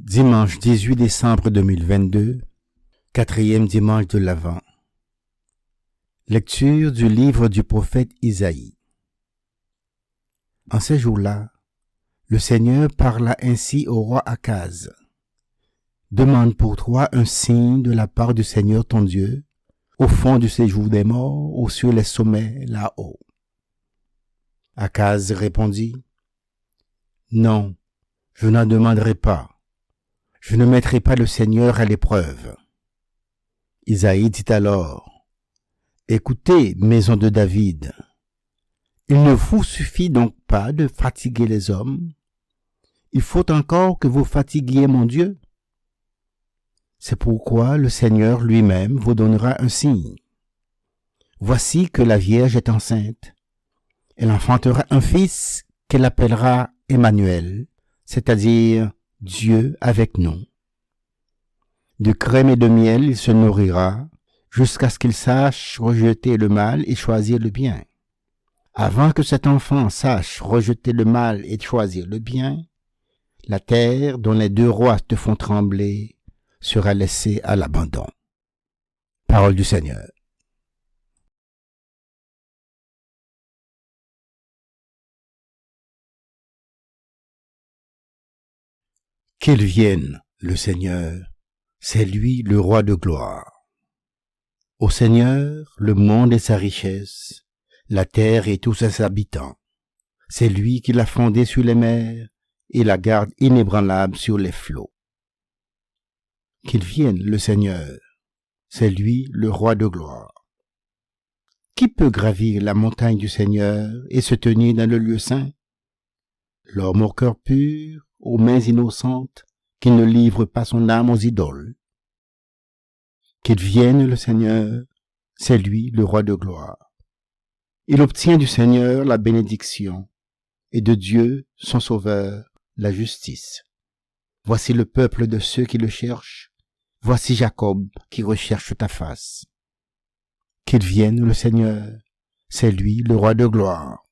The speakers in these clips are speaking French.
Dimanche 18 décembre 2022, quatrième dimanche de l'Avent. Lecture du livre du prophète Isaïe. En ces jours-là, le Seigneur parla ainsi au roi Akaz. Demande pour toi un signe de la part du Seigneur ton Dieu, au fond du séjour des morts ou sur les sommets là-haut. Akaz répondit, non, je n'en demanderai pas. Je ne mettrai pas le Seigneur à l'épreuve. Isaïe dit alors, écoutez, maison de David, il ne vous suffit donc pas de fatiguer les hommes, il faut encore que vous fatiguiez mon Dieu. C'est pourquoi le Seigneur lui-même vous donnera un signe. Voici que la Vierge est enceinte. Elle enfantera un fils qu'elle appellera Emmanuel, c'est-à-dire Dieu avec nous. De crème et de miel il se nourrira, jusqu'à ce qu'il sache rejeter le mal et choisir le bien. Avant que cet enfant sache rejeter le mal et choisir le bien, la terre dont les deux rois te font trembler sera laissée à l'abandon. Parole du Seigneur. Qu'il vienne, le Seigneur, c'est lui le roi de gloire. Au Seigneur, le monde et sa richesse, la terre et tous ses habitants. C'est lui qui l'a fondée sur les mers et la garde inébranlable sur les flots. Qu'il vienne, le Seigneur, c'est lui le roi de gloire. Qui peut gravir la montagne du Seigneur et se tenir dans le lieu saint? L'homme au cœur pur, aux mains innocentes, qui ne livre pas son âme aux idoles. Qu'il vienne le Seigneur, c'est lui le roi de gloire. Il obtient du Seigneur la bénédiction, et de Dieu, son sauveur, la justice. Voici le peuple de ceux qui le cherchent, voici Jacob qui recherche ta face. Qu'il vienne le Seigneur, c'est lui le roi de gloire.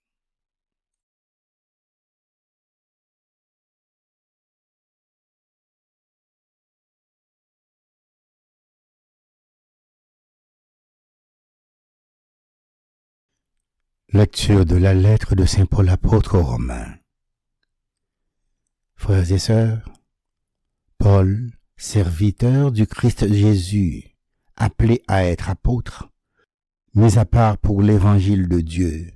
Lecture de la lettre de saint Paul apôtre aux Romains. Frères et sœurs, Paul, serviteur du Christ Jésus, appelé à être apôtre, mis à part pour l'évangile de Dieu,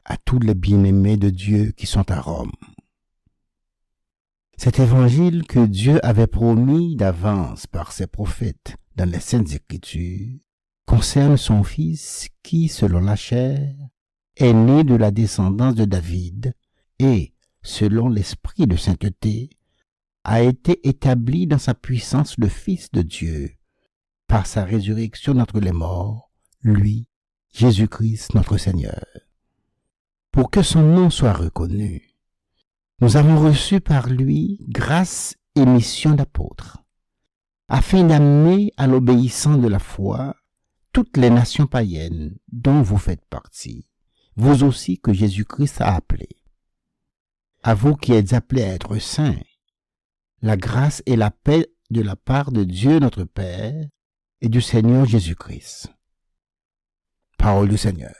à tous les bien-aimés de Dieu qui sont à Rome. Cet évangile que Dieu avait promis d'avance par ses prophètes dans les Saintes Écritures concerne son Fils qui, selon la chair, est né de la descendance de David et, selon l'esprit de sainteté, a été établi dans sa puissance le Fils de Dieu, par sa résurrection d'entre les morts, lui, Jésus-Christ notre Seigneur. Pour que son nom soit reconnu, nous avons reçu par lui grâce et mission d'apôtre, afin d'amener à l'obéissance de la foi toutes les nations païennes dont vous faites partie, vous aussi que Jésus-Christ a appelés. À vous qui êtes appelés à être saints, la grâce et la paix de la part de Dieu notre Père et du Seigneur Jésus-Christ. Parole du Seigneur.